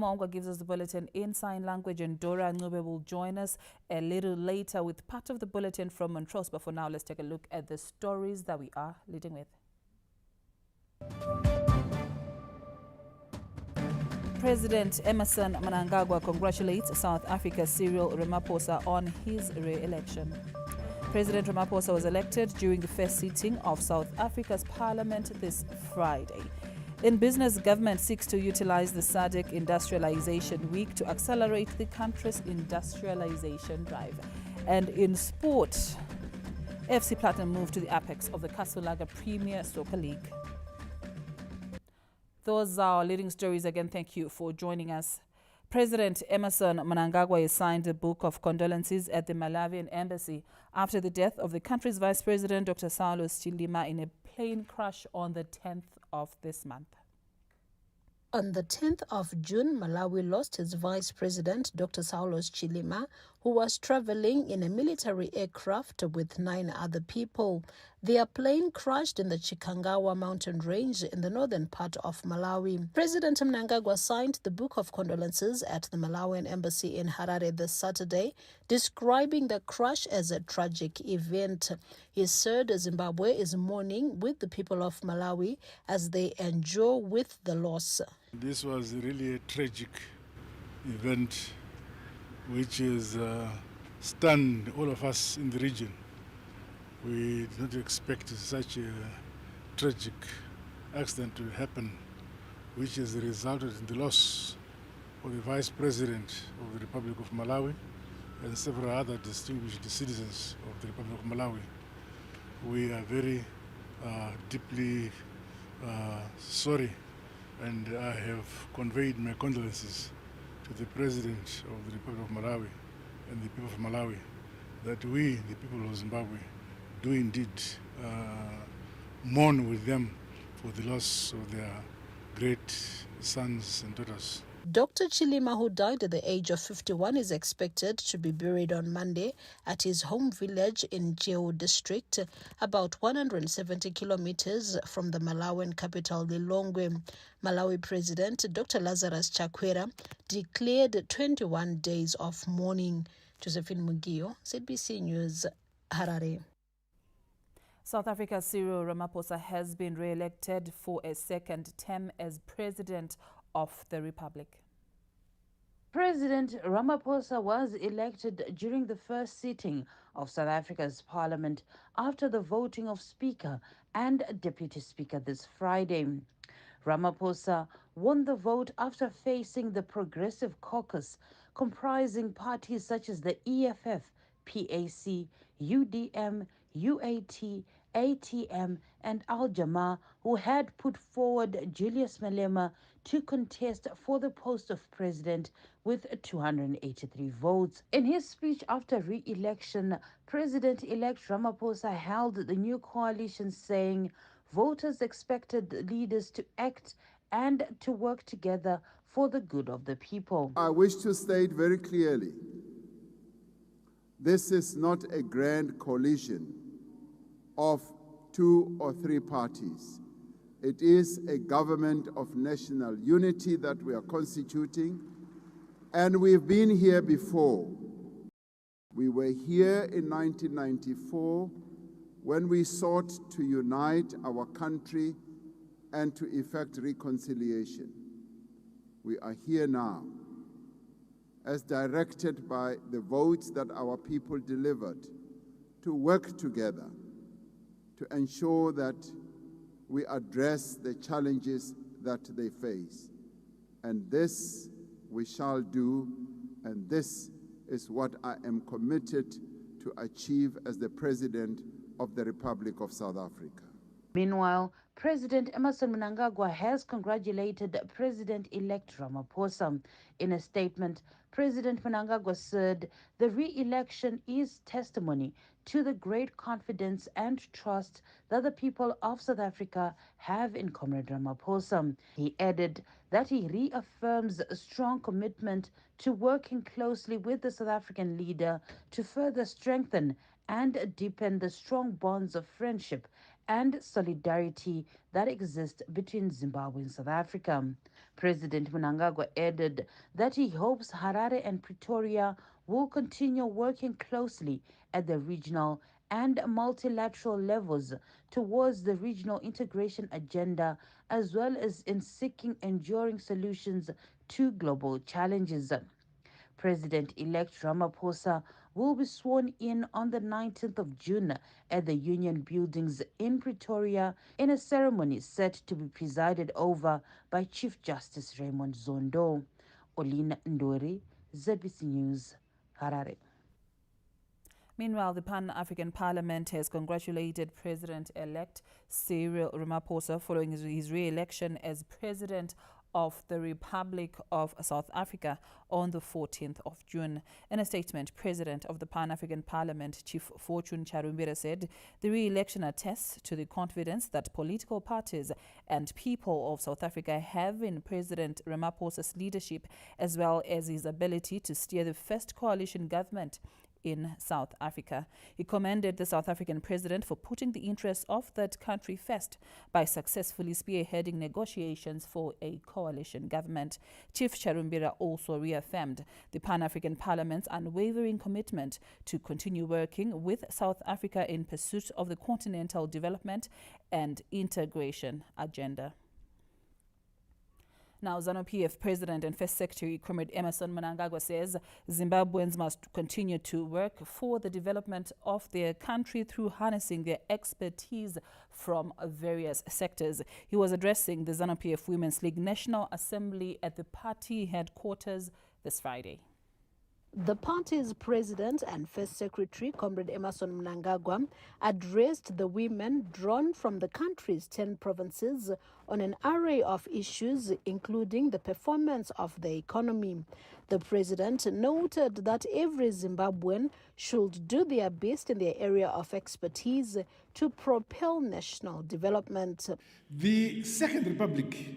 Mongwa gives us the bulletin in sign language, and Dora Ncube will join us a little later with part of the bulletin from Montrose. But for now, let's take a look at the stories that we are leading with. President Emmerson Mnangagwa congratulates South Africa's Cyril Ramaphosa on his re-election. President Ramaphosa was elected during the first sitting of South Africa's parliament this Friday. In business, government seeks to utilize the SADC Industrialization Week to accelerate the country's industrialization drive. And in sport, FC Platinum moved to the apex of the Kasulaga Premier Soccer League. Those are our leading stories. Again, thank you for joining us. President Emmerson Mnangagwa has signed a book of condolences at the Malawian embassy after the death of the country's vice president, Dr. Saulos Chilima, in a plane crash on the 10th of this month. On the 10th of June, Malawi lost his vice president, Dr. Saulos Chilima, who was traveling in a military aircraft with 9 other people. Their plane crashed in the Chikangawa mountain range in the northern part of Malawi. President Mnangagwa signed the Book of Condolences at the Malawian embassy in Harare this Saturday, describing the crash as a tragic event. He said Zimbabwe is mourning with the people of Malawi as they endure with the loss. This was really a tragic event which has stunned all of us in the region. We did not expect such a tragic accident to happen, which has resulted in the loss of the Vice President of the Republic of Malawi and several other distinguished citizens of the Republic of Malawi. We are very deeply sorry, and I have conveyed my condolences to the President of the Republic of Malawi and the people of Malawi that we, the people of Zimbabwe, do indeed mourn with them for the loss of their great sons and daughters. Dr. Chilima, who died at the age of 51, is expected to be buried on Monday at his home village in Jewu district, about 170 kilometers from the Malawian capital, Lilongwe. Malawi President Dr. Lazarus Chakwera declared 21 days of mourning. Josephine Mugio, ZBC News, Harare. South Africa's Cyril Ramaphosa has been re-elected for a second term as president of the Republic. President Ramaphosa was elected during the first sitting of South Africa's parliament after the voting of Speaker and Deputy Speaker this Friday. Ramaphosa won the vote after facing the Progressive Caucus, comprising parties such as the EFF, PAC, UDM, UAT, ATM and Al-Jama, who had put forward Julius Malema to contest for the post of president with 283 votes. In his speech after re-election, President-elect Ramaphosa hailed the new coalition, saying voters expected leaders to act and to work together for the good of the people. I wish to state very clearly, this is not a grand coalition of 2 or 3 parties. It is a government of national unity that we are constituting, and we've been here before. We were here in 1994 when we sought to unite our country and to effect reconciliation. We are here now, as directed by the votes that our people delivered, to work together to ensure that we address the challenges that they face. And this we shall do, and this is what I am committed to achieve as the President of the Republic of South Africa. Meanwhile, President Emmerson Mnangagwa has congratulated President-elect Ramaphosa. In a statement, President Mnangagwa said the re-election is testimony to the great confidence and trust that the people of South Africa have in Comrade Ramaphosa. He added that he reaffirms a strong commitment to working closely with the South African leader to further strengthen and deepen the strong bonds of friendship and solidarity that exist between Zimbabwe and South Africa. President Mnangagwa added that he hopes Harare and Pretoria will continue working closely at the regional and multilateral levels towards the regional integration agenda, as well as in seeking enduring solutions to global challenges. President-elect Ramaphosa will be sworn in on the 19th of June at the Union Buildings in Pretoria in a ceremony set to be presided over by Chief Justice Raymond Zondo. Olina Ndori, ZBC News, Harare. Meanwhile, the Pan-African Parliament has congratulated President-elect Cyril Ramaphosa following his re-election as President of the Republic of South Africa on the 14th of June. In a statement, President of the Pan-African Parliament, Chief Fortune Charumbira, said the re-election attests to the confidence that political parties and people of South Africa have in President Ramaphosa's leadership, as well as his ability to steer the first coalition government in South Africa. He commended the South African president for putting the interests of that country first by successfully spearheading negotiations for a coalition government. Chief Charumbira also reaffirmed the Pan-African Parliament's unwavering commitment to continue working with South Africa in pursuit of the continental development and integration agenda. Now, ZANU-PF President and First Secretary Comrade Emmerson Mnangagwa says Zimbabweans must continue to work for the development of their country through harnessing their expertise from various sectors. He was addressing the ZANU-PF Women's League National Assembly at the party headquarters this Friday. The party's president and first secretary, Comrade Emmerson Mnangagwa, addressed the women drawn from the country's 10 provinces on an array of issues, including the performance of the economy. The president noted that every Zimbabwean should do their best in their area of expertise to propel national development. The Second Republic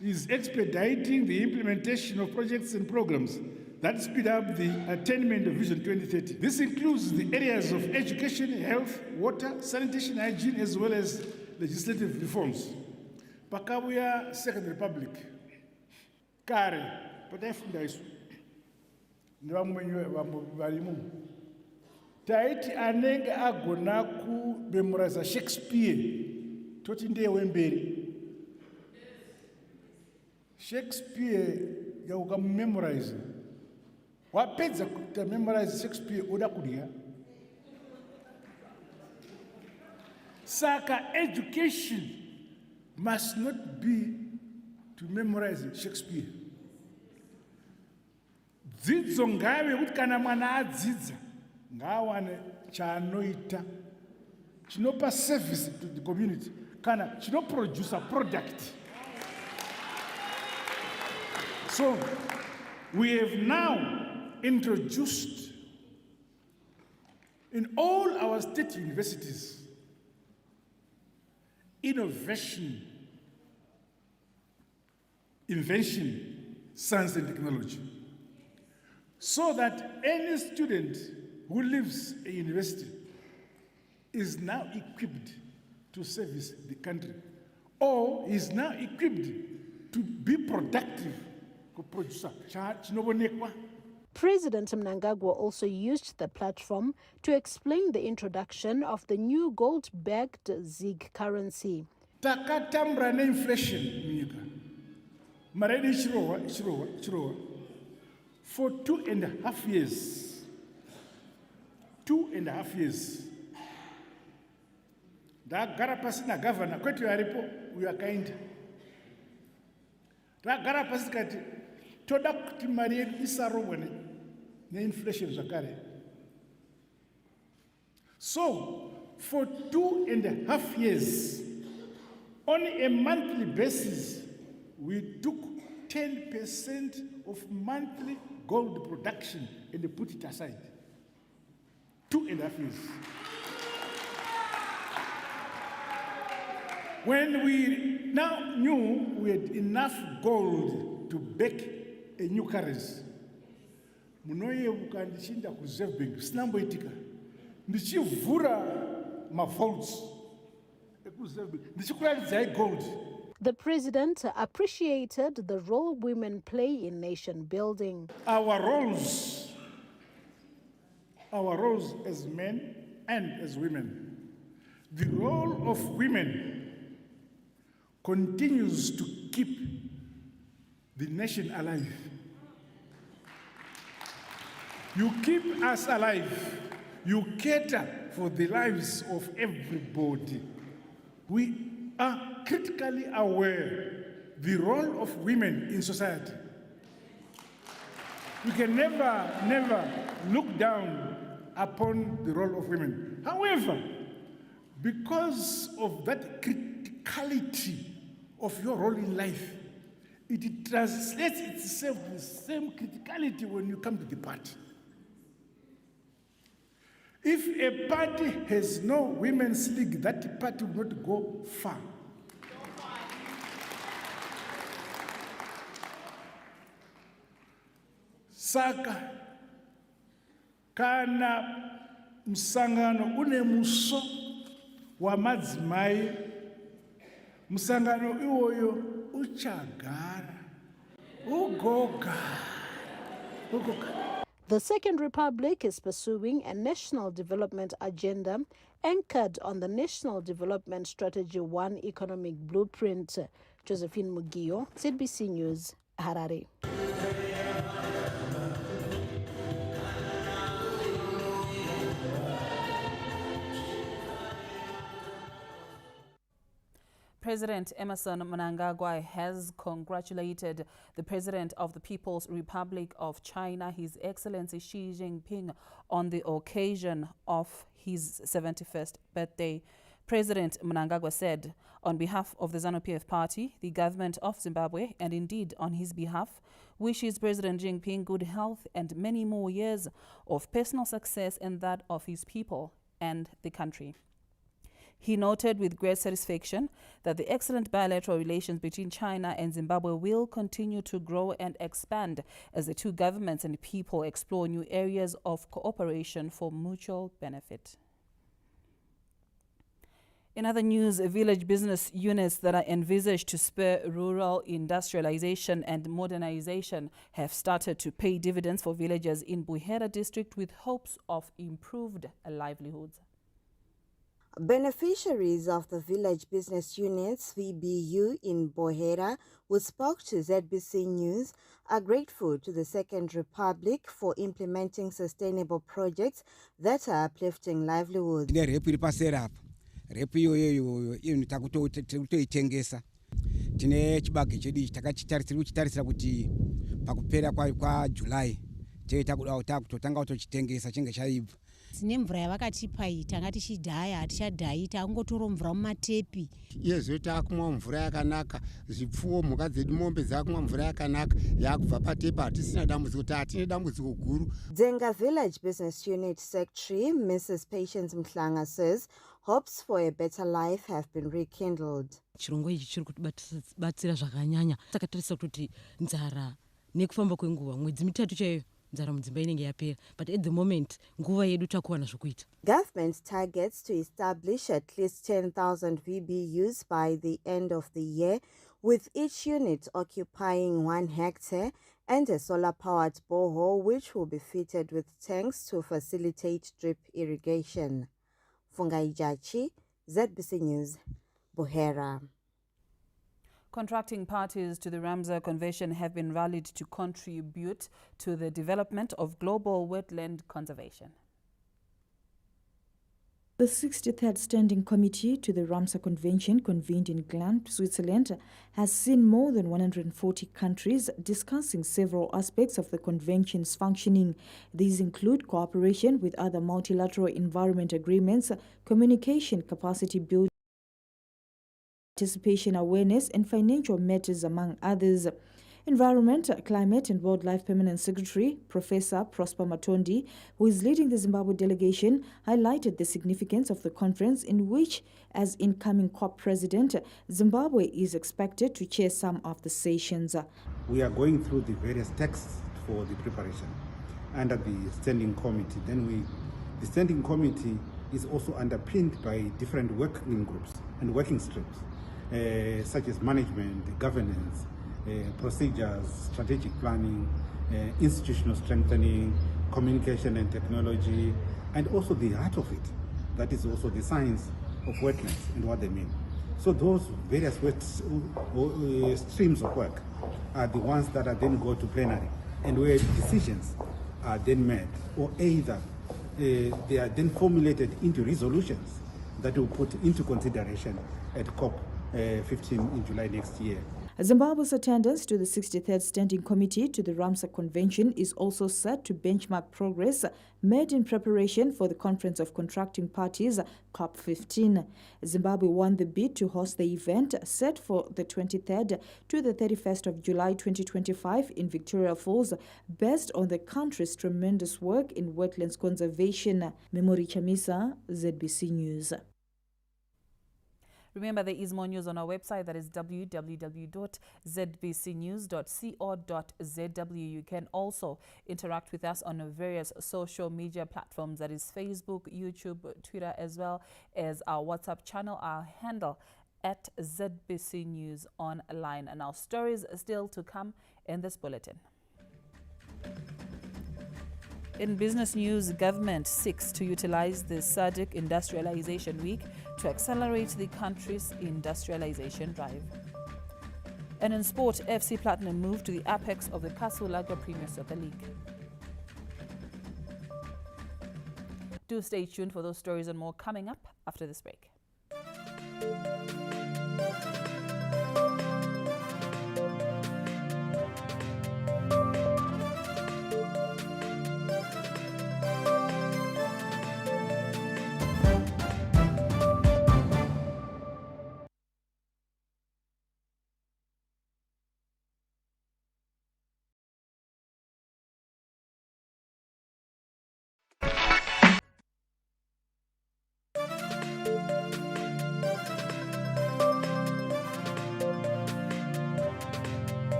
is expediting the implementation of projects and programs that speed up the attainment of Vision 2030. This includes the areas of education, health, water, sanitation, hygiene, as well as legislative reforms. Pakabuya Second Republic, Kare, patafunda isu, ndivamwenye taiti anenge agona kumemoriza Shakespeare, toti ndiye wemberi. Shakespeare yaukamemorize. Wapedza kuti memorize Shakespeare oda kudya. Saka education must not be to memorize Shakespeare. Dzidzo ngave kuti kana mwana adzidza ngawane chaanoita chinopa service to the community kana chinoproduce a product. So we have now introduced in all our state universities innovation, invention, science and technology, so that any student who leaves a university is now equipped to service the country, or is now equipped to be productive, to produce. President Mnangagwa also used the platform to explain the introduction of the new gold-backed ZiG currency. Takatambra na inflation munyika. Maredi chirowa. For 2.5 years. 2.5 years. Ndagara pasi na governor kwetu yaripo uyakainda. Ndagara pasi kati toda kuti mari yedu isarobwe ne-inflation zvakare. So, for 2.5 years, on a monthly basis, we took 10% of monthly gold production and put it aside. 2.5 years. When we now knew we had enough gold to back a new currency, munoyevuka ndichinda kureserve bank sinamboitika ndichivhura mavaults ekureserve bank ndichikuratidzai gold. The president appreciated the role women play in nation building. Our roles as men and as women. The role of women continues to keep the nation alive. You keep us alive. You cater for the lives of everybody. We are critically aware the role of women in society. We can never look down upon the role of women. However, because of that criticality of your role in life, it translates itself the same criticality when you come to the party. If a party has no women's league, that party will not go far. Saka kana msangano une muso wa madzimai, msangano iwoyo uchagara ugogara. The Second Republic is pursuing a national development agenda anchored on the National Development Strategy 1 Economic Blueprint. Josephine Mugio, ZBC News, Harare. President Emmerson Mnangagwa has congratulated the President of the People's Republic of China, His Excellency Xi Jinping, on the occasion of his 71st birthday. President Mnangagwa said, on behalf of the ZANU-PF party, the government of Zimbabwe, and indeed on his behalf, wishes President Jinping good health and many more years of personal success and that of his people and the country. He noted with great satisfaction that the excellent bilateral relations between China and Zimbabwe will continue to grow and expand as the two governments and people explore new areas of cooperation for mutual benefit. In other news, village business units that are envisaged to spur rural industrialization and modernization have started to pay dividends for villagers in Buhera district with hopes of improved livelihoods. Beneficiaries of the Village Business Units VBU in Buhera, who spoke to ZBC News, are grateful to the Second Republic for implementing sustainable projects that are uplifting livelihoods. Repu iyoyo takutoitengesa tine chibage chedu takachitarisira kuti pakupera kwa July takutotanga kutochitengesa chinge chaibva. Sine mvura yavakatipa iyi tanga tichidhaya hatichadhayi takungotora mvura mumatepi. Yezo takumwa mvura yakanaka, zvipfuwo mhuka dzedu mombe dzakumwa mvura yakanaka yakubva patepi, hatisina dambudziko hatine dambudziko guru. Dzenga Village Business Unit Secretary Mrs. Patience Mhlanga says hopes for a better life have been rekindled. Chirongwa ichi chiri kutibatsira zvakanyanya. Takatarisa kuti nzara nekufamba kwenguva mwedzi mitatu chaiyo nzara mudzimba inenge yapera, but at the moment nguva yedu takuwana zvokuita. Government targets to establish at least 10,000 VBUs by the end of the year, with each unit occupying 1 hectare and a solar-powered borehole which will be fitted with tanks to facilitate drip irrigation. Fungai Jachi, ZBC News, Buhera. Contracting parties to the Ramsar Convention have been rallied to contribute to the development of global wetland conservation. The 63rd Standing Committee to the Ramsar Convention, convened in Gland, Switzerland, has seen more than 140 countries discussing several aspects of the convention's functioning. These include cooperation with other multilateral environment agreements, communication capacity building, participation awareness, and financial matters, among others. Environment, Climate and Wildlife Permanent Secretary, Professor Prosper Matondi, who is leading the Zimbabwe delegation, highlighted the significance of the conference in which, as incoming COP president, Zimbabwe is expected to chair some of the sessions. We are going through the various texts for the preparation under the standing committee. The standing committee is also underpinned by different working groups and working streams, such as management, governance, procedures, strategic planning, institutional strengthening, communication and technology, and also the heart of it, that is also the science of wetlands and what they mean. So those various streams of work are the ones that are then go to plenary, and where decisions are then made, or either they are then formulated into resolutions that will put into consideration at COP 15 in July next year. Zimbabwe's attendance to the 63rd Standing Committee to the Ramsar Convention is also set to benchmark progress made in preparation for the Conference of Contracting Parties, COP15. Zimbabwe won the bid to host the event set for the 23rd to the 31st of July 2025 in Victoria Falls, based on the country's tremendous work in wetlands conservation. Memory Chamisa, ZBC News. Remember, there is more news on our website, that is www.zbcnews.co.zw. You can also interact with us on various social media platforms, that is Facebook, YouTube, Twitter, as well as our WhatsApp channel, our handle at ZBC News Online. And our stories still to come in this bulletin. In business news, government seeks to utilize the SADC Industrialization Week to accelerate the country's industrialization drive. And in sport, FC Platinum moved to the apex of the Kasulaga Premier Soccer League. Do stay tuned for those stories and more coming up after this break.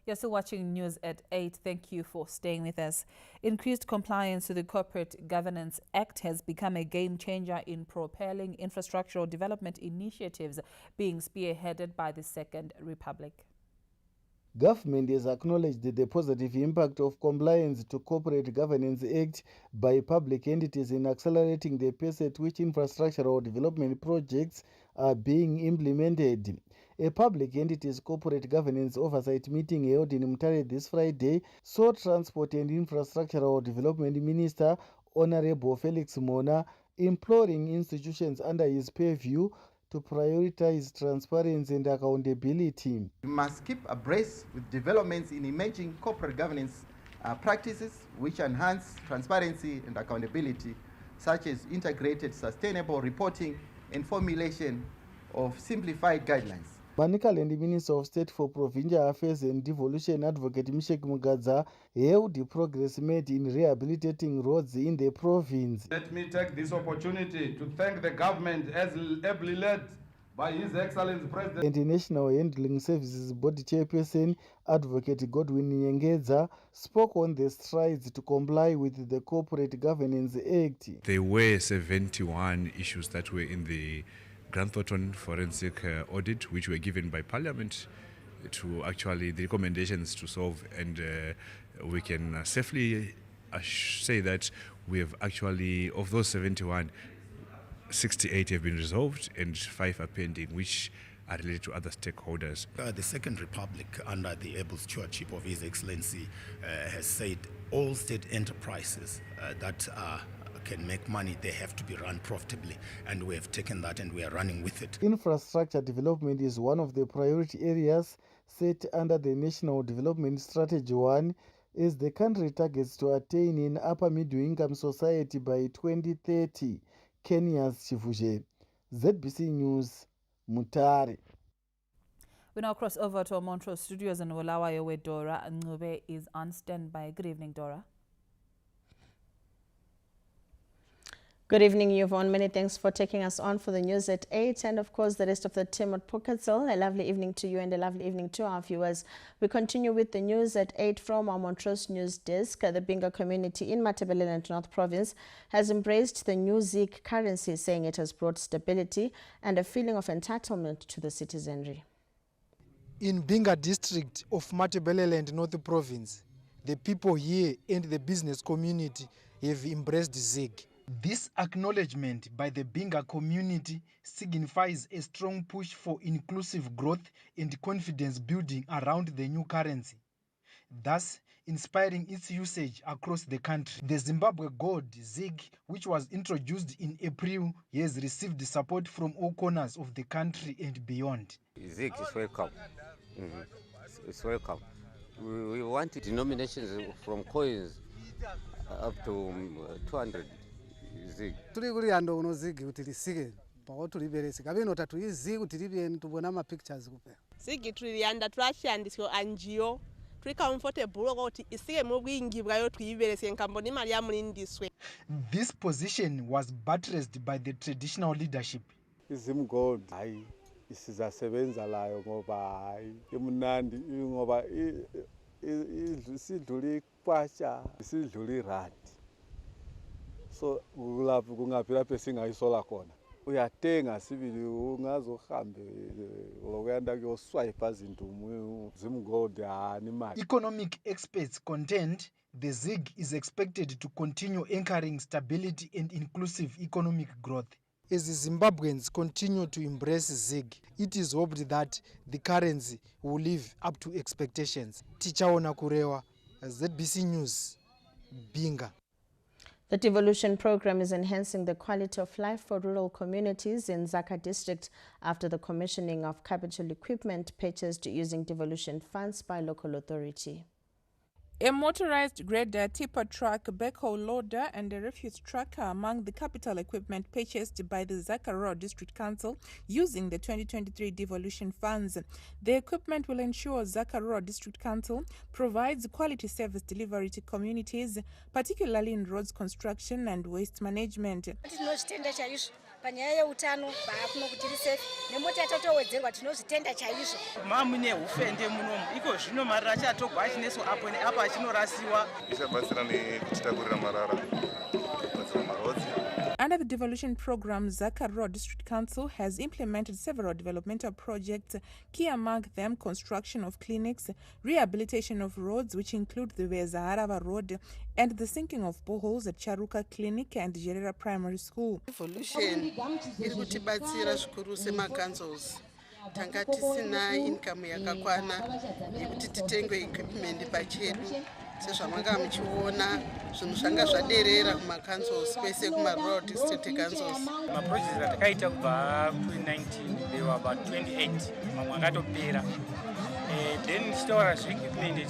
You're still watching News at 8. Thank you for staying with us. Increased compliance to the Corporate Governance Act has become a game changer in propelling infrastructural development initiatives being spearheaded by the Second Republic. Government has acknowledged the positive impact of compliance to Corporate Governance Act by public entities in accelerating the pace at which infrastructural development projects are being implemented. A public entities corporate governance oversight meeting held in Mumhari this Friday saw Transport and Infrastructural Development Minister Honorable Felix Mona imploring institutions under his purview to prioritize transparency and accountability. We must keep abreast with developments in emerging corporate governance practices which enhance transparency and accountability, such as integrated sustainable reporting and formulation of simplified guidelines. Manicaland Minister of State for Provincial Affairs and Devolution Advocate Mishek Mugadza hailed the progress made in rehabilitating roads in the province. Let me take this opportunity to thank the government as ably led by His Excellency President. And the National Handling Services Board Chairperson Advocate Godwin Nyengedza spoke on the strides to comply with the Corporate Governance Act. There were 71 issues that were in the Grant Thornton forensic audit, which were given by Parliament to actually the recommendations to solve, and we can safely say that we have actually, of those 71, 68 have been resolved and 5 are pending, which are related to other stakeholders. The Second Republic, under the able stewardship of His Excellency, has said all state enterprises that can make money, they have to be run profitably, and we have taken that and we are running with it. Infrastructure development is one of the priority areas set under the National Development Strategy 1 as the country targets to attain an upper middle-income society by 2030. Kenya's Chifushe, ZBC News, Mumhari. We now cross over to our Montrose studios in Walawayo where Dora Ngube is on standby. Good evening, Dora. Good evening, Yvonne. Many thanks for taking us on for the news at 8. And of course, the rest of the team at Pocketzell. A lovely evening to you and a lovely evening to our viewers. We continue with the news at 8 from our Montrose News Desk. The Binga community in Matabeleland North Province has embraced the new ZiG currency, saying it has brought stability and a feeling of entitlement to the citizenry. In Binga district of Matabeleland North Province, the people here and the business community have embraced ZiG. This acknowledgement by the Binga community signifies a strong push for inclusive growth and confidence building around the new currency, thus inspiring its usage across the country. The Zimbabwe gold ZiG, which was introduced in April, has received support from all corners of the country and beyond. ZiG is welcome. It's welcome. We want denominations from coins up to 200. Turi kuri ando uno ZiG kuti lisike pawo tuliberese kabeno tatu ZiG kuti libeni tubona ma pictures kupe ZiG tuliyanda twashandisyo anjio tuli comfortable kuti isike mu bwingi bwayo tuyiberese nkamboni mali amulindiswe. This position was buttressed by the traditional leadership. Izim gold hayi isizasebenza layo ngoba hayi emunandi ngoba isidluli kwasha isidluli rand. So kulapho kungaphi lapho singayisola khona uyatenga sibili ungazohambe lokuyanda kuyoswipe izinto zimgold ani mali. Economic experts contend the ZiG is expected to continue anchoring stability and inclusive economic growth. As Zimbabweans continue to embrace ZiG, it is hoped that the currency will live up to expectations. Tichaona Kurewa, ZBC News, Binga. The devolution program is enhancing the quality of life for rural communities in Zaka district after the commissioning of capital equipment purchased using devolution funds by local authority. A motorized grader, tipper truck, backhoe loader and a refuse truck are among the capital equipment purchased by the Zaka District Council using the 2023 devolution funds. The equipment will ensure Zaka District Council provides quality service delivery to communities, particularly in roads construction and waste management. Panyaya yeutano baakuno kuti risefi nemota yatotowedzerwa tinozvitenda chaizvo mamune ufende munomu iko zvino marara achatogwa achineso apo neapo achinorasiwa ichabatsira nekutitakurira marara marodzi. Under the devolution program, Zaka District Council has implemented several developmental projects, key among them construction of clinics, rehabilitation of roads, which include the Wezaharava Road, and the sinking of boreholes at Charuka Clinic and Jerera Primary School. Devolution iri kutibatsira zvikuru sema-councils. Tanga tisina income yakakwana yekuti titenge equipment pachedu. Sezvamanga muchiona zvinhu zvanga zvaderera kuma-councils kwese kuma-rural district councils. Maprojects atakaita kubva ku19 they were about 28 mamwe akatopera. Then tichitaura zveequipment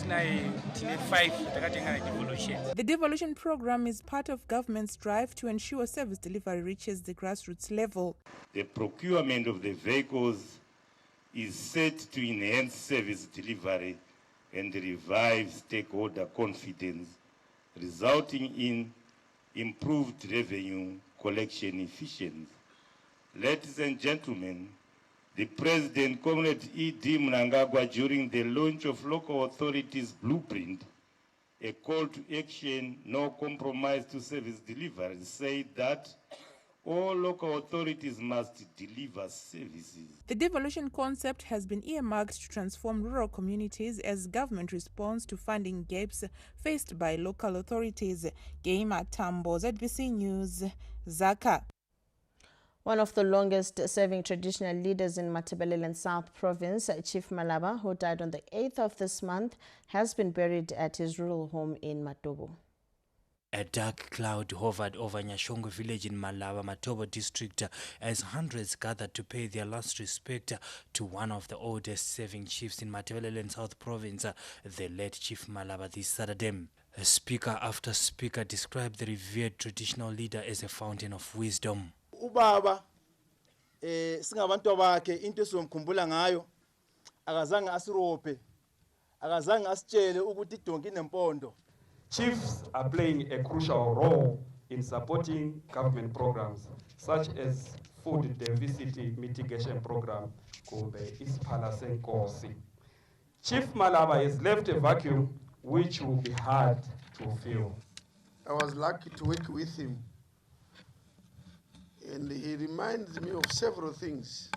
tine 5 atakatenga devolution. The devolution program is part of government's drive to ensure service delivery reaches the grassroots level. The procurement of the vehicles is set to enhance service delivery and revive stakeholder confidence, resulting in improved revenue collection efficiency. Ladies and gentlemen, the President, Comrade E.D. Mnangagwa, during the launch of local authorities' blueprint, a call to action, no compromise to service delivery, said that all local authorities must deliver services. The devolution concept has been earmarked to transform rural communities as government responds to funding gaps faced by local authorities. Geima Tambo, ZBC News, Zaka. One of the longest-serving traditional leaders in Matabeleland South Province, Chief Malaba, who died on the 8th of this month, has been buried at his rural home in Matobo. A dark cloud hovered over Nyashongwe village in Malaba, Matobo district as hundreds gathered to pay their last respect to one of the oldest serving chiefs in Matebeleland South Province, the late Chief Malaba this Saturday. Speaker after speaker described the revered traditional leader as a fountain of wisdom. Ubaba singabantu bakhe into esomkhumbula ngayo akazange asirope akazange asitshele ukuthi idonki inempondo. Chiefs are playing a crucial role in supporting government programs such as food diversity mitigation program called the Isphala Senkosi. Chief Malaba has left a vacuum which will be hard to fill. I was lucky to work with him, and he reminds me of several things,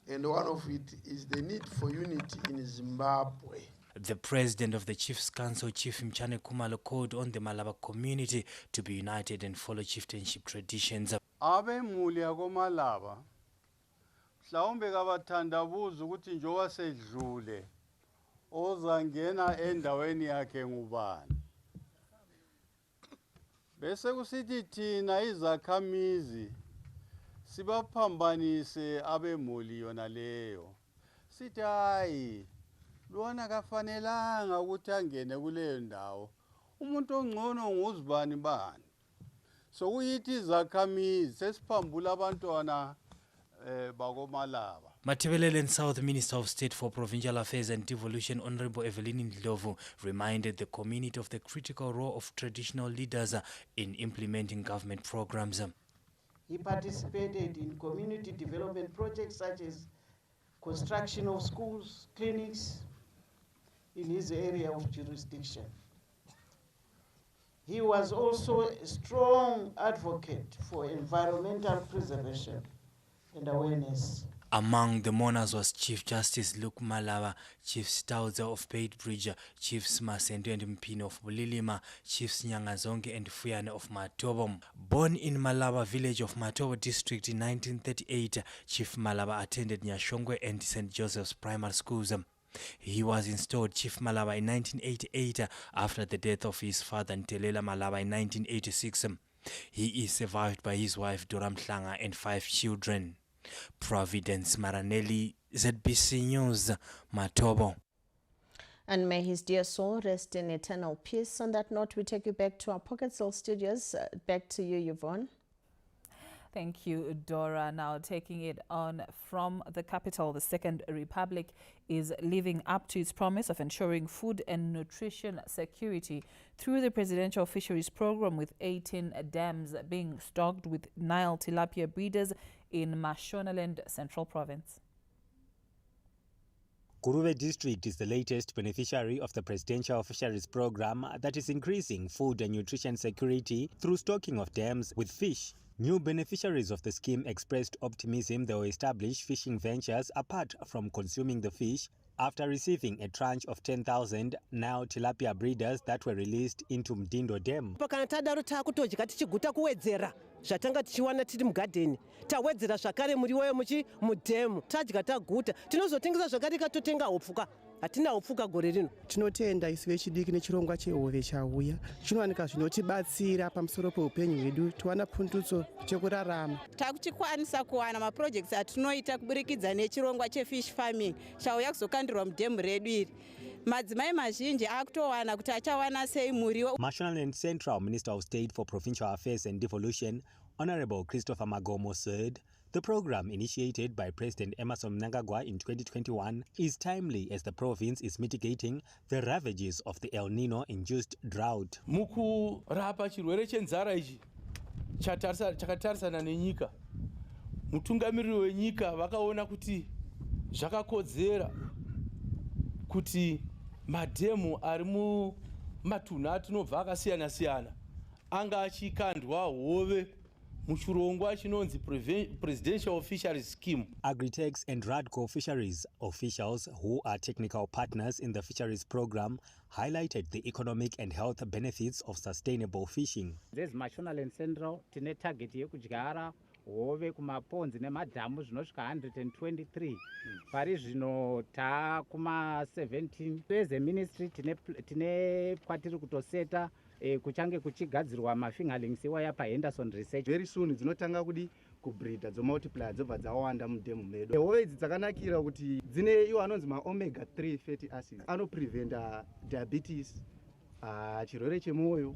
and one of it is the need for unity in Zimbabwe. The president of the Chiefs Council, Chief Mchane Kumalo, called on the Malaba community to be united and follow chieftainship traditions. Abe muli yakomalaba mhlawumbe kabathandabuza ukuthi njoba sedlule ozangena endaweni yakhe ngubani bese kusithi thina izakhamizi sibaphambanise abemuli yona leyo sithi hayi lona kafanelanga ukuthi angene kuleyo ndawo umuntu ongcono nguzibani bani so kuyithi izakhamizi sesiphambula abantwana bakomalaba. Matebeleland South Minister of State for Provincial Affairs and Devolution, Honorable Evelyn Ndlovu, reminded the community of the critical role of traditional leaders in implementing government programs. He participated in community development projects such as construction of schools, clinics in his area of jurisdiction. He was also a strong advocate for environmental preservation and awareness. Among the mourners was Chief Justice Luke Malaba, Chief Stauzer of Beitbridge, Chiefs Masendo and Mpino of Bulilima, Chiefs Nyangazonge and Fuyane of Matobo. Born in Malaba village of Matobo district in 1938, Chief Malaba attended Nyashongwe and St. Joseph's primary schools. He was installed Chief Malaba in 1988 after the death of his father Ntelela Malaba in 1986. He is survived by his wife Dora Mhlanga and 5 children. Providence Maranelli, ZBC News, Matobo. And may his dear soul rest in eternal peace. On that note, we take you back to our Pocket Soul studios. Back to you, Yvonne. Thank you, Dora. Now taking it on from the capital, the Second Republic is living up to its promise of ensuring food and nutrition security through the Presidential Fisheries Program, with 18 dams being stocked with Nile tilapia breeders in Mashonaland Central Province. Gurube district is the latest beneficiary of the Presidential Fisheries Program that is increasing food and nutrition security through stocking of dams with fish. New beneficiaries of the scheme expressed optimism they will establish fishing ventures apart from consuming the fish after receiving a tranche of 10,000 Nile tilapia breeders that were released into Mdindo Dam. zvatanga tichiwana tiri mugadheni tawedzera zvakare muriwo mudhemu tadya taguta tinozotengesa zvakare katotenga hopfuka hatina hopfuka gore rino. Tinotenda isi vechidiki nechirongwa chehove chauya chinowanika zvinotibatsira pamusoro peupenyu hwedu tiwana pundutso chekurarama. Takuchikwanisa kuwana maprojects atinoita kuburikidza nechirongwa chefish farming chauya kuzokandirwa mudhemu redu iri. Madzimai mazhinji akutowana kuti achawana sei muriwo. Mashonaland Central Minister of State for Provincial Affairs and Devolution, Honorable Christopher Magomo, said the program initiated by President Emmerson Mnangagwa in 2021 is timely as the province is mitigating the ravages of the El Nino-induced drought. Mukurapa chirwere chenzara ichi chakatarisana nenyika, mutungamiriri wenyika vakaona kuti zvakakodzera kuti madhemu ari mumatunhu atinobva akasiyana siyana anga achikandwa hove muchirongwa chinonzi Presidential Fisheries Scheme. Agritechs and Radco Fisheries officials, who are technical partners in the fisheries program, highlighted the economic and health benefits of sustainable fishing. There's Mashonaland Central tine target yekudyara hove kumaponzi nemadhamu zvinosvika 123 pari zvino takuma 17. As a ministry tine kwatiri kutoseta kuchange kuchigadzirwa mafingerlings iwaya paHenderson Research. Very soon dzinotanga kudi kubreeda dzomultiply dzobva dzawanda mudhemu medu. Hove idzi dzakanakira kuti dzine iwo anonzi maomega 3 fatty acids anopreventa diabetes, chirwere chemwoyo,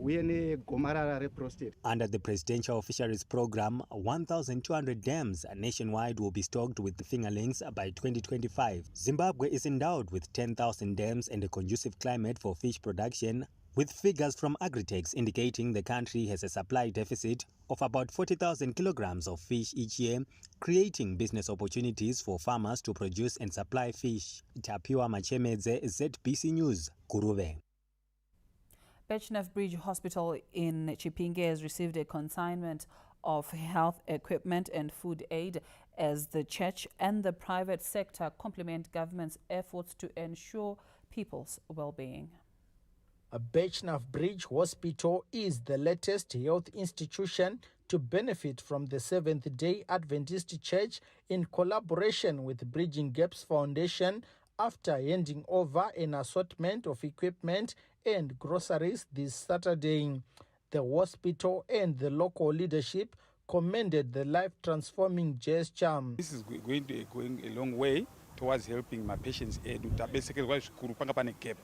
uye negomarara reprostate. Under the Presidential Fisheries Program, 1,200 dams nationwide will be stocked with fingerlings by 2025. Zimbabwe is endowed with 10,000 dams and a conducive climate for fish production, with figures from Agritechs indicating the country has a supply deficit of about 40,000 kilograms of fish each year, creating business opportunities for farmers to produce and supply fish. Tapiwa Machemedze, ZBC News, Kuruve. Bechnef Bridge Hospital in Chipinge has received a consignment of health equipment and food aid as the church and the private sector complement government's efforts to ensure people's well-being. Bechnef Bridge Hospital is the latest health institution to benefit from the Seventh-day Adventist Church in collaboration with Bridging Gaps Foundation after handing over an assortment of equipment and groceries this Saturday. The hospital and the local leadership commended the life-transforming gesture. This is going a long way towards helping my patients. Basically, gap.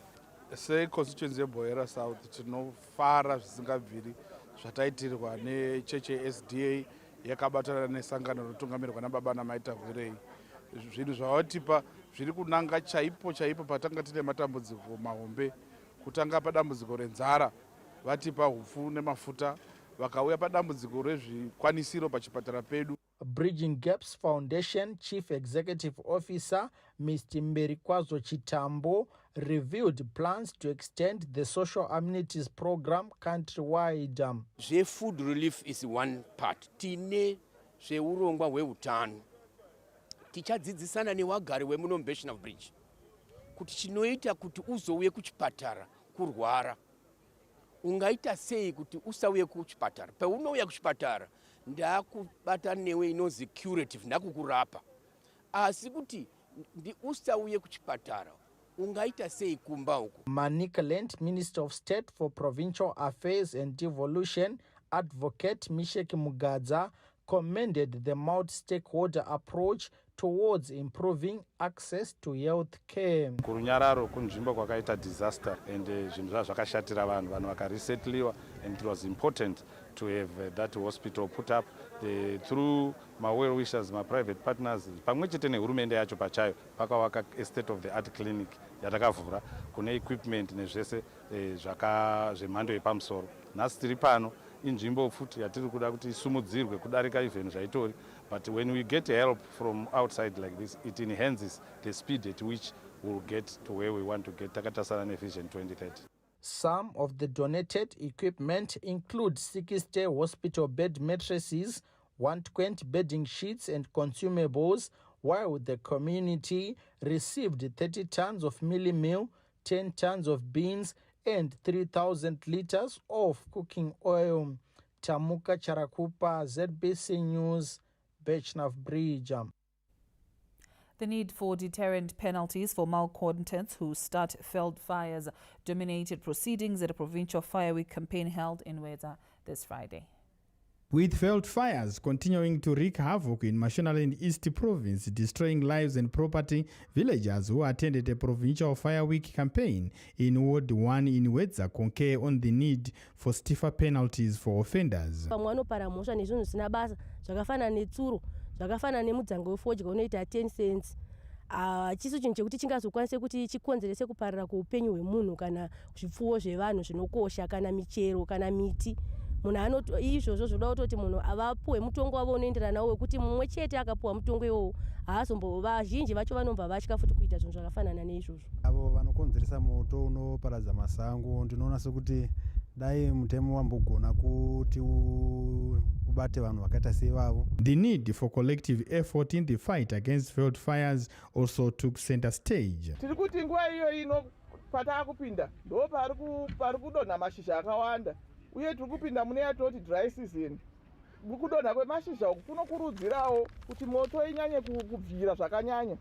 Se constituency yeBhoera South tinofara zvisingabviri zvataitirwa necheche yeSDA yakabatana nesangano rinotungamirwa nababa namai Tagwirei. Zvinhu zvavatipa zviri kunanga chaipo patanga tine matambudziko mahombe, kutanga padambudziko renzara vatipa hupfu nemafuta, vakauya padambudziko rezvikwanisiro pachipatara pedu. Bridging Gaps Foundation Chief Executive Officer Mr. Mberikwazo Chitambo revealed plans to extend the social amenities program countrywide. Food relief is one part. Tine zveurongwa hweutano. Tichadzidzisana newagari wemuno Bechnef Bridge kuti chinoita kuti uzouye kuchipatara kurwara ungaita sei kuti usauye kuchipatara. Paunouya kuchipatara ndakubata newe inozi curative, ndakukurapa. Asi kuti usauye kuchipatara ungaita sei kumba uko. Manicaland Minister of State for Provincial Affairs and Devolution, Advocate Misheki Mugadza, commended the multi-stakeholder approach towards improving access to health care. Kurunyararo kunzvimbo kwakaita disaster and zvinhu zvakashatira vanhu vakaresettliwa, and it was important to have that hospital put up through my well wishers, my private partners, pamwe chete nehurumende yacho pachayo pakawaka a state of the art clinic yatakavhura kune equipment nezvese zvemhando yepamusoro. Nhasi tiri pano inzvimbo futi yatiri kuda kuti isumudzirwe kudarika even zvaitori, but when we get help from outside like this, it enhances the speed at which we'll get to where we want to get. Takatasana nevision 2030. Some of the donated equipment include 60 hospital bed mattresses, 120 bedding sheets and consumables, while the community received 30 tons of mealie meal, 10 tons of beans, and 3,000 liters of cooking oil. Tamuka Charakupa, ZBC News, Bechnef Bridge. The need for deterrent penalties for malcontents who start failed fires dominated proceedings at a provincial fire week campaign held in Weza this Friday. With failed fires continuing to wreak havoc in Mashonaland East Province, destroying lives and property, villagers who attended a provincial fire week campaign in Ward 1 in Weza concur on the need for stiffer penalties for offenders. Zvakafana nemudzango wefodya unoita 10 cents. Chiso chinhu chekuti chingazokwanise kuti chikonzerese kuparira kweupenyu hwemunhu kana zvipfuwo zvevanhu zvinokosha kana michero kana miti. Munhu izvozvo zvoda kutoti munhu avapuwe mutongo wavo unoenderana nawo wekuti mumwe chete akapuwa mutongo iwowo vazhinji vacho vanomba vatya futi kuita zvinhu zvakafanana neizvozvo. Avo vanokonzeresa moto unoparadza masango ndinoona sekuti dai mutemo wambogona kuti ubate vanhu vakaita sevavo. The need for collective effort in the fight against failed fires also took center stage. Tiri kuti nguva iyo ino patakupinda ndo pari kudonha mashizha akawanda, uye tiri kupinda mune yatoti dry season. Kudonha kwemashizha uku kunokurudzirawo kuti moto inyanye kubvira zvakanyanya.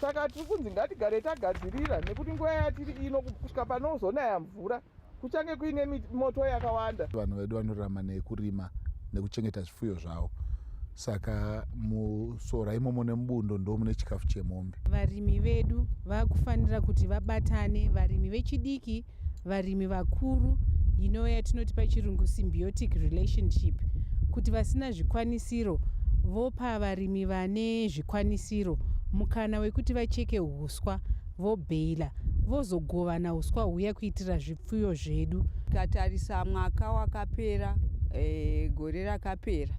Saka tiri kunzi ngatigare tagadzirira nekuti nguva yatiri ino kusvika panozonaya mvura kuchange kuine moto yakawanda. Vanhu vedu vanorarama nekurima nekuchengeta zvifuyo zvavo, saka musora imomo nemubundo ndo mune chikafu chemombe. Varimi vedu vakufanira kuti vabatane, varimi vechidiki, varimi vakuru, yatinoti pachirungu symbiotic relationship, kuti vasina zvikwanisiro vopa varimi vane zvikwanisiro mukana wekuti vacheke huswa, vobheila, vozogovana huswa huya kuitira zvipfuyo zvedu. Tatarisa mwaka wakapera, gore rakapera,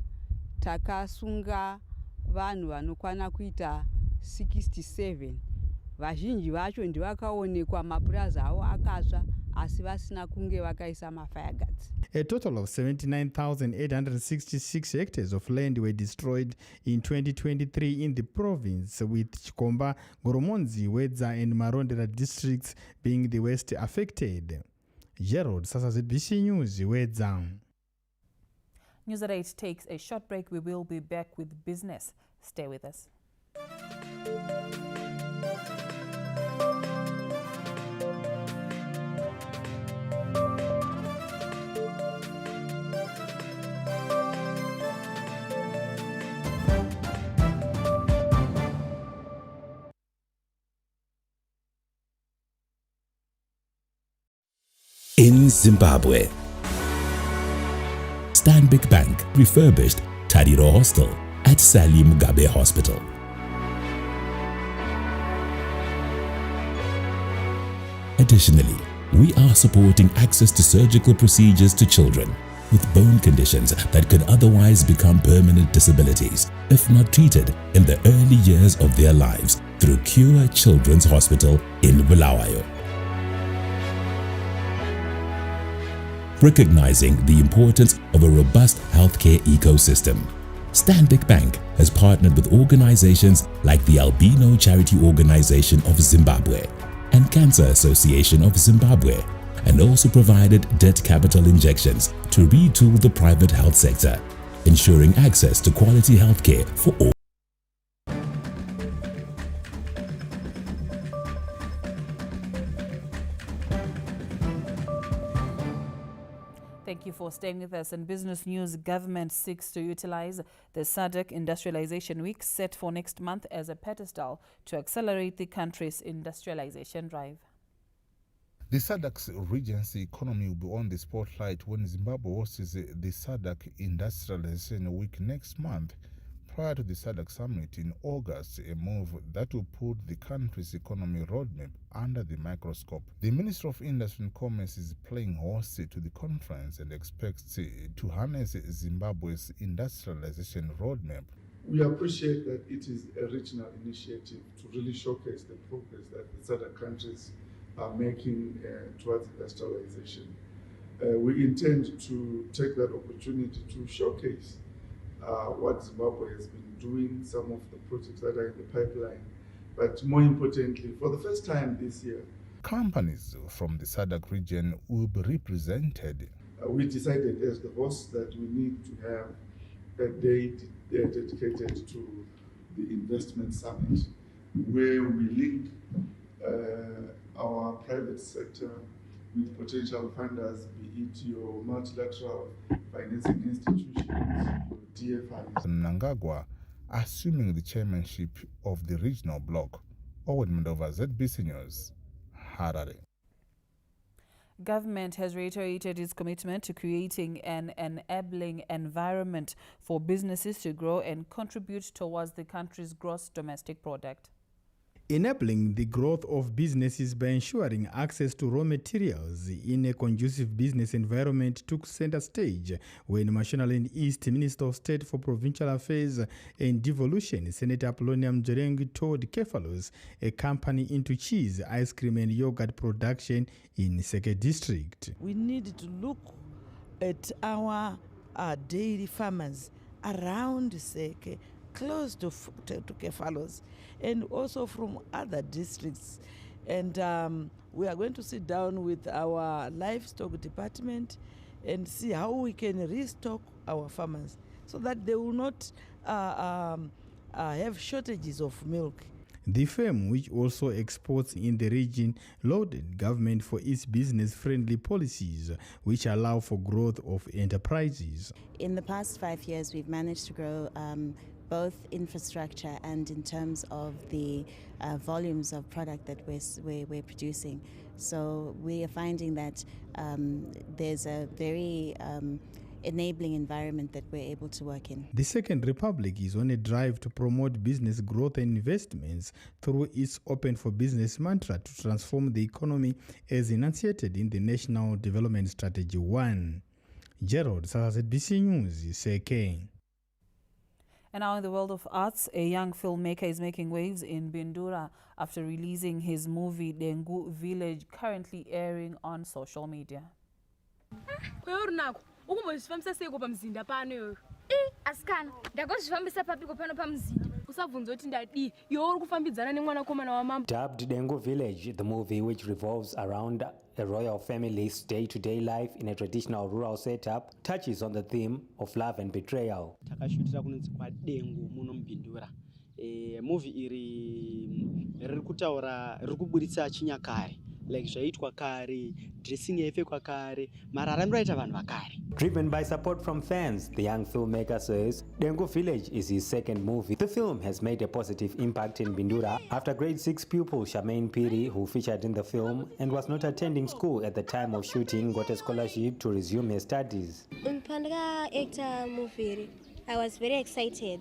takasunga vanhu vanokwana kuita 67. Vazhinji vacho ndivakaonekwa mapurazi avo akatsva asi vasina kunge vakaisa mafire guards. A total of 79,866 hectares of land were destroyed in 2023 in the province, with Chikomba, Ngoromonzi, Wedza and Marondera districts being the worst affected. Gerald Sasa, ZBC News, Wedza. News at 8 takes a short break. We will be back with business. Stay with us. In Zimbabwe, Stanbic Bank refurbished Tariro Hostel at Sally Mugabe Hospital. Additionally, we are supporting access to surgical procedures to children with bone conditions that could otherwise become permanent disabilities if not treated in the early years of their lives through Cure Children's Hospital in Bulawayo. Recognizing the importance of a robust healthcare ecosystem, Stanbic Bank has partnered with organizations like the Albino Charity Organization of Zimbabwe and Cancer Association of Zimbabwe, and also provided debt capital injections to retool the private health sector, ensuring access to quality healthcare for all. Thank you for staying with us. In business news, government seeks to utilize the SADC Industrialization Week set for next month as a pedestal to accelerate the country's industrialization drive. The SADC's Regency economy will be on the spotlight when Zimbabwe hosts the SADC Industrialization Week next month, prior to the SADC summit in August, a move that will put the country's economy roadmap under the microscope. The Minister of Industry and Commerce is playing host to the conference and expects to harness Zimbabwe's industrialization roadmap. We appreciate that it is a regional initiative to really showcase the progress that the SADC countries are making towards industrialization. We intend to take that opportunity to showcase what Zimbabwe has been doing, some of the projects that are in the pipeline, but more importantly, for the first time this year, companies from the SADC region will be represented. We decided as the host that we need to have a day dedicated to the investment summit, where we link our private sector with potential funders, be it your multilateral financing institutions, your DFIs. Mnangagwa assuming the chairmanship of the regional bloc. Owen Mandova, ZBC News, Harare. Government has reiterated its commitment to creating an enabling environment for businesses to grow and contribute towards the country's gross domestic product. Enabling the growth of businesses by ensuring access to raw materials in a conducive business environment took center stage when Mashonaland East Minister of State for Provincial Affairs and Devolution, Senator Apollonia Mjereng, toured Kefalos, a company into cheese, ice cream and yogurt production in Seke district. We need to look at our dairy farmers around Seke, close to Kefalos, and also from other districts. And we are going to sit down with our livestock department and see how we can restock our farmers so that they will not have shortages of milk. The firm, which also exports in the region, lauded government for its business-friendly policies, which allow for growth of enterprises. In the past 5 years, we've managed to grow both infrastructure and in terms of the volumes of product that we're producing. So we are finding that there's a very enabling environment that we're able to work in. The Second Republic is on a drive to promote business growth and investments through its Open for Business mantra to transform the economy as enunciated in the National Development Strategy 1. Gerald, SABC News, Seke. And now in the world of arts, a young filmmaker is making waves in Bindura after releasing his movie Dengu Village, currently airing on social media. Ukumuzvifambisa sei pamzinda pano iyoyo? Asikana, ndakuzvifambisa papiko pano pamzinda. Usabvunza kuti ndadi, iwe uri kufambidzana nemwanakomana wamambo. Dubbed Dengu Village, the movie which revolves around a royal family's day-to-day life in a traditional rural setup, touches on the theme of love and betrayal. Takashutira kunonzi kwa Dengu muno muBindura. Movie iri kutaura riri kuburitsa chinyakare. Like zvaitwa kare, dressing yaipfekwa kare, mararamiro aita vanhu vakare. Driven by support from fans, the young filmmaker says Dengu Village is his second movie. The film has made a positive impact in Bindura after grade 6 pupil Charmaine Piri, who featured in the film and was not attending school at the time of shooting, got a scholarship to resume her studies. Pandaka actor movie, I was very excited.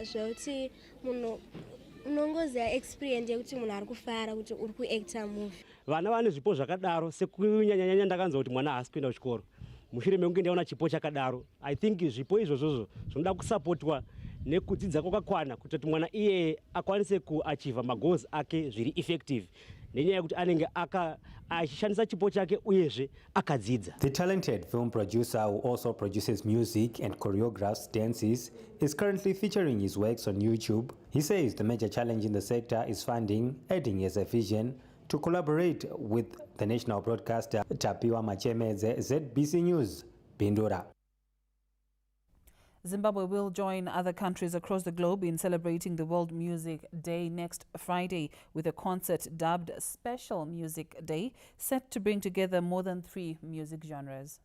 Zvauti munhu unongoziva experience yekuti munhu ari kufara kuti uri kuacta movie. Vana vane zvipo zvakadaro sekunyanyanya ndakanzwa kuti mwana haasi kuenda kuchikoro. Mushure mekunge ndaona chipo chakadaro, I think zvipo izvozvo zvinoda kusapotwa nekudzidza kwakakwana kuti mwana iye akwanise kuachieva magoals ake zviri effective. Nenyaya yekuti anenge achishandisa chipo chake uyezve akadzidza. The talented film producer, who also produces music and choreographs dances, is currently featuring his works on YouTube. He says the major challenge in the sector is funding, adding as a vision to collaborate with the national broadcaster Tapiwa Machemedze, ZBC News, Bindura. Zimbabwe will join other countries across the globe in celebrating the World Music Day next Friday with a concert dubbed Special Music Day, set to bring together more than 3 music genres.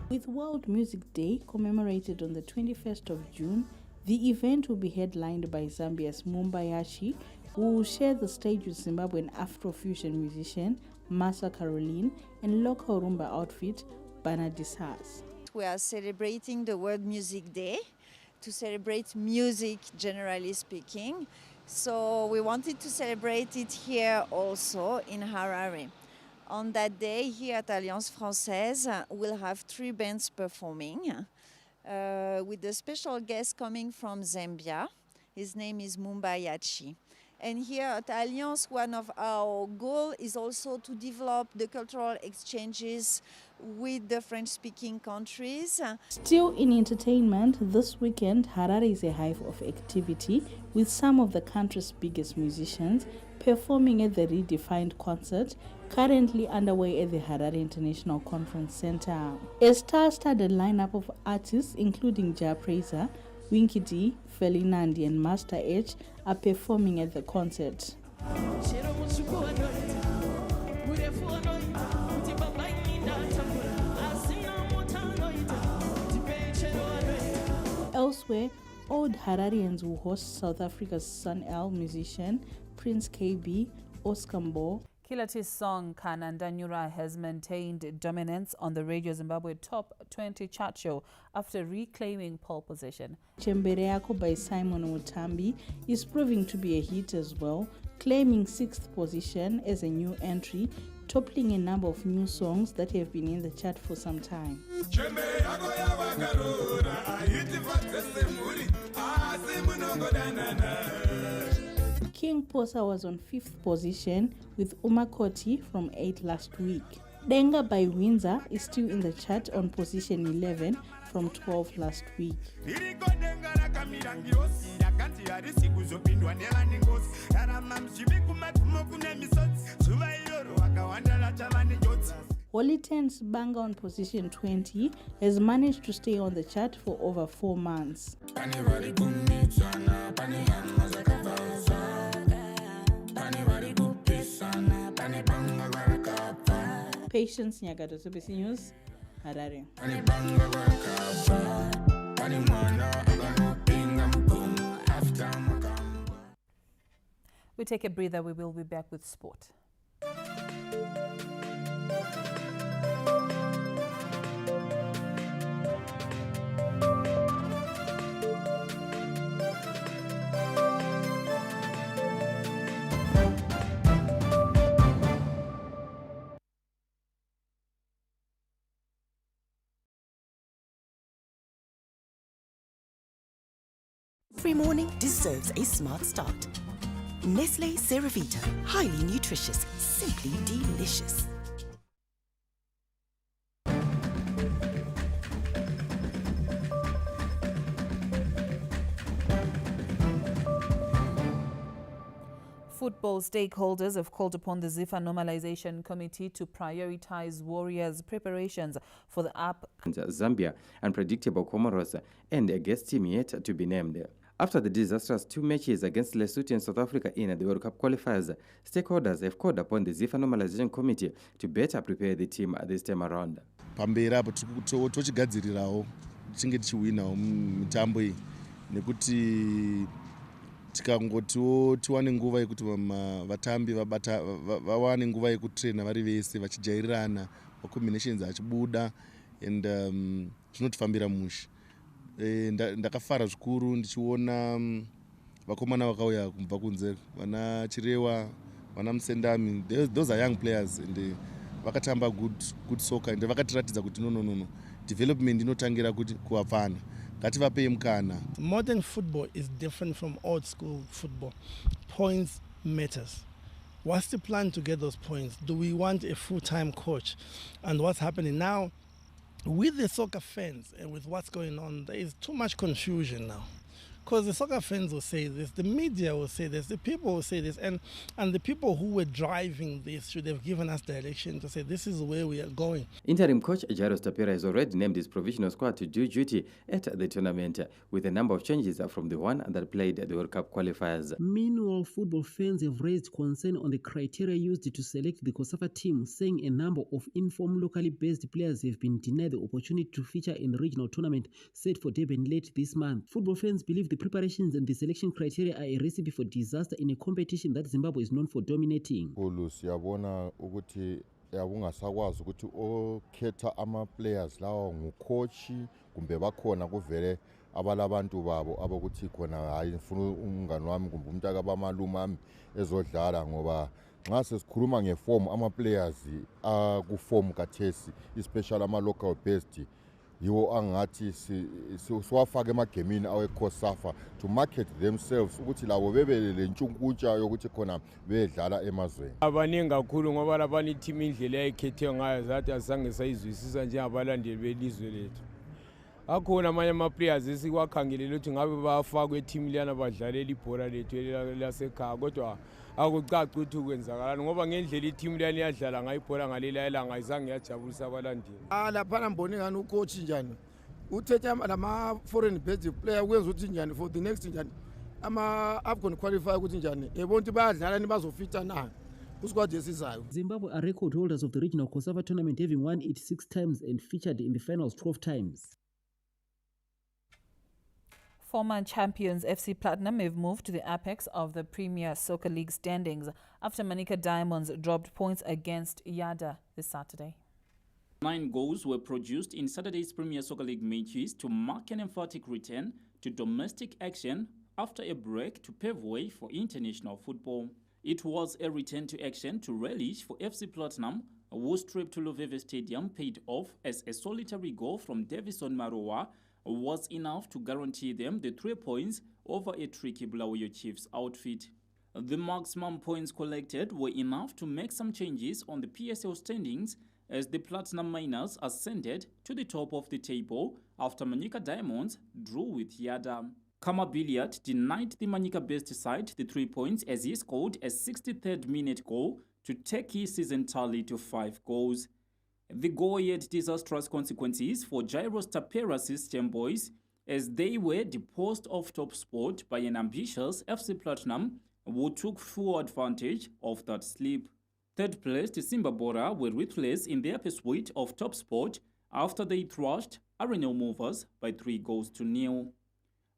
With World Music Day commemorated on the 21st of June, the event will be headlined by Zambia's Mumhari, who will share the stage with Zimbabwean Afrofusion musician Masa Caroline and local Rumba outfit Banadisas. We are celebrating the World Music Day to celebrate music, generally speaking. So we wanted to celebrate it here also in Harare. On that day, here at Alliance Française, we'll have 3 bands performing with a special guest coming from Zambia. His name is Mumhari. And here at Alliance, one of our goals is also to develop the cultural exchanges with the French-speaking countries. Still in entertainment, this weekend, Harare is a hive of activity with some of the country's biggest musicians performing at the redefined concert currently underway at the Harare International Conference Center. A star-studded lineup of artists including Ja Praiser, Winky D, Felinandi and Master H are performing at the concert. Elsewhere, old Hararians will host South Africa's Sun El musician Prince KB, Oscar Mbo. Kilati's song Kanandanyura has maintained dominance on the Radio Zimbabwe Top 20 chart show after reclaiming pole position. Chembereako by Simon Mutambi is proving to be a hit as well, claiming 6th position as a new entry, toppling a number of new songs that have been in the chart for some time. King Posa was on 5th position with Umakoti from 8 last week. Denga by Windsor is still in the chart on position 11 from 12 last week. Oliten's Banga on position 20 has managed to stay on the chart for over 4 months. Patience Nyagato, CBC News, Harare. We take a breather. We will be back with sport. Every morning deserves a smart start. Nestle Ceravita, highly nutritious, simply delicious. Football stakeholders have called upon the ZIFA Normalization Committee to prioritize Warriors' preparations for the Zambia, unpredictable Comoros, and a guest team yet to be named. After the disastrous 2 matches against Lesotho and South Africa in the World Cup qualifiers, stakeholders have called upon the ZIFA Normalization Committee to better prepare the team this time around. Pamberi apo tochigadzirirawo tichinge tichiwinawo mitambo iyi nekuti tikangotiwo tiwane nguva yekuti vatambi vawane nguva yekutraina vari vese vachijairirana, combinations achibuda and zvinotifambira mushe. Ndakafara zvikuru ndichiona vakomana vakauya kubva kunze, vana Chirewa, vana Musendami. Those are young players and vakatamba good soccer and vakatiratidza kuti no development inotangira kuti kuvafana. Ngativapei mukana. Modern football is different from old school football. Points matters. What's the plan to get those points? Do we want a full-time coach? And what's happening now with the soccer fans and with what's going on, there is too much confusion now. Because the soccer fans will say this, the media will say this, the people will say this, and the people who were driving this should have given us direction to say this is where we are going. Interim coach Jairus Tapera has already named his provisional squad to do duty at the tournament, with a number of changes from the one that played at the World Cup qualifiers. Meanwhile, football fans have raised concern on the criteria used to select the COSAFA team, saying a number of informed locally based players have been denied the opportunity to feature in the regional tournament set for Durban late this month. Football fans believe the preparations and the selection criteria are a recipe for disaster in a competition that Zimbabwe is known for dominating. Siyabona ukuthi yakungasakwazi ukuthi okhetha ama-players lawo ngucoach kumbe bakhona kuvele abalabantu babo abakuthi khona hayi ngifuna umngani wami kumbe umntaka bamalume ami ezodlala, ngoba nxa sesikhuluma ngeform ama-players akuform kathesi, especially ama-local based, yiwo angathi siwafake emagemini awe-COSAFA to market themselves ukuthi labo bebe lentshunkutsha yokuthi khona bedlala emazweni. Abaningi kakhulu ngoba labani team indlela ayikhethe ngayo zathi azange sayizwisisa njengabalandeli belizwe lethu. Akhona amanye ama-players esikwakhangelele ukuthi ngabe bafakwe team liyana badlalela ibhola lethu lasekhaya, kodwa akucaci ukuthi kwenzakalani ngoba ngendlela i-team liyana iyadlala ngayibhola ngalela elanga ayizange yajabulisa abalandeli. Laphana mboni ngani ucoach njani uthethe lama-foreign based player kwenza ukuthi njani for the next njani ama-AFCON qualifier ukuthi njani ebona ukuthi bayadlala ni bazofita na kusquad esizayo. Zimbabwe are record holders of the regional COSAFA tournament, having won it 6 times and featured in the finals 12 times. Former champions FC Platinum have moved to the apex of the Premier Soccer League standings after Manica Diamonds dropped points against Yada this Saturday. 9 goals were produced in Saturday's Premier Soccer League matches to mark an emphatic return to domestic action after a break to pave way for international football. It was a return to action to relish for FC Platinum, whose trip to Luveve Stadium paid off as a solitary goal from Davison Maroa was enough to guarantee them the 3 points over a tricky Bulawayo Chiefs outfit. The maximum points collected were enough to make some changes on the PSL standings as the Platinum Miners ascended to the top of the table after Manica Diamonds drew with Yada. Kama Billiard denied the Manica-based side the 3 points as he scored a 63rd minute goal to take his season tally to 5 goals. The goal had disastrous consequences for Gyros Tapera's Gem Boys as they were deposed off top spot by an ambitious FC Platinum who took full advantage of that slip. Third placed Simbabora were ruthless in their pursuit of top spot after they thrashed Arenal Movers by 3-0.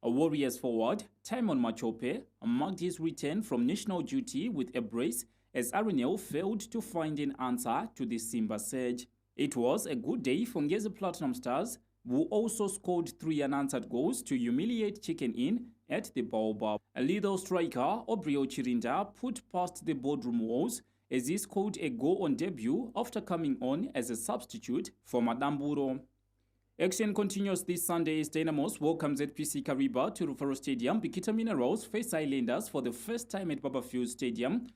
A Warriors forward, Timon Machope, marked his return from national duty with a brace as Arenal failed to find an answer to the Simba surge. It was a good day for Ngezi Platinum Stars, who also scored 3 unanswered goals to humiliate Chicken Inn at the Baobab. A lethal striker, Obrio Chirinda, put past the boardroom walls as he scored a goal on debut after coming on as a substitute for Madamburo. Action continues this Sunday as Dynamos welcomes ZPC Kariba to Rufaro Stadium. Bikita Minerals face Islanders for the first time at Babafield Stadium.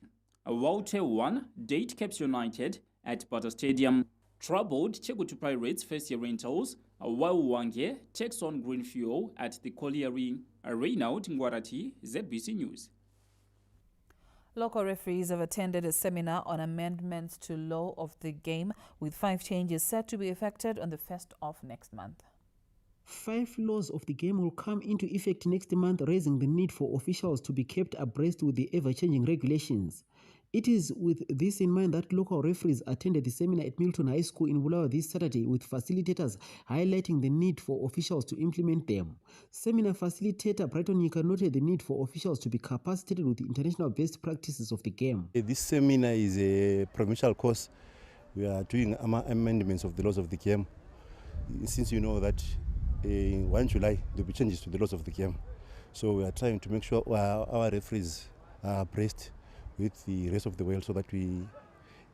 Walter 1 date Caps United at Butter Stadium. Troubled Chegutu Pirates face your rentals, while Wange takes on Green Fuel at the Colliery. Reynaud Ngwarati, ZBC News. Local referees have attended a seminar on amendments to law of the game, with 5 changes set to be effected on the 1st of next month. 5 laws of the game will come into effect next month, raising the need for officials to be kept abreast with the ever-changing regulations. It is with this in mind that local referees attended the seminar at Milton High School in Bulawayo this Saturday, with facilitators highlighting the need for officials to implement them. Seminar facilitator Brighton Yika noted the need for officials to be capacitated with the international best practices of the game. This seminar is a provincial course. We are doing amendments of the laws of the game. Since you know that 1 July there will be changes to the laws of the game. So we are trying to make sure our referees are abreast with the rest of the world so that we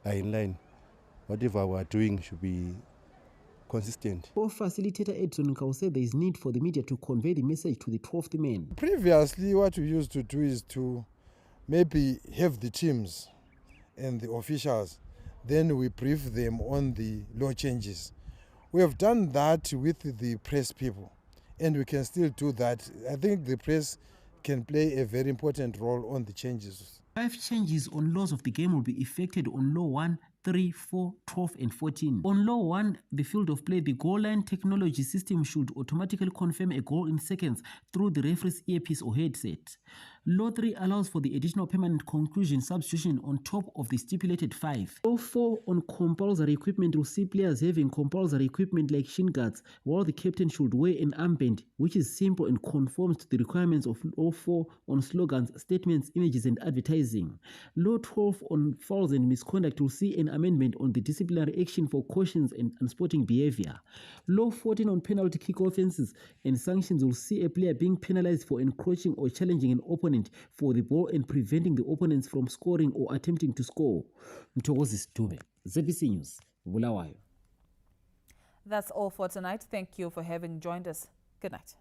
are in line. Whatever we are doing should be consistent. Co-facilitator Edson Nkau said there is need for the media to convey the message to the 12th men. Previously, what we used to do is to maybe have the teams and the officials, then we brief them on the law changes. We have done that with the press people, and we can still do that. I think the press can play a very important role on the changes. 5 changes on laws of the game will be effected on Law 1, 3, 4, 12 and 14. On Law 1, the field of play, the goal line technology system should automatically confirm a goal in seconds through the referee's earpiece or headset. Law 3 allows for the additional permanent conclusion substitution on top of the stipulated 5. Law 4 on compulsory equipment will see players having compulsory equipment like shin guards, while the captain should wear an armband, which is simple and conforms to the requirements of Law 4 on slogans, statements, images and advertising. Law 12 on fouls and misconduct will see an amendment on the disciplinary action for cautions and unsporting behavior. Law 14 on penalty kick offenses and sanctions will see a player being penalized for encroaching or challenging an opponent for the ball and preventing the opponents from scoring or attempting to score. Mtokozi Stube, ZBC News, Bulawayo. That's all for tonight. Thank you for having joined us. Good night.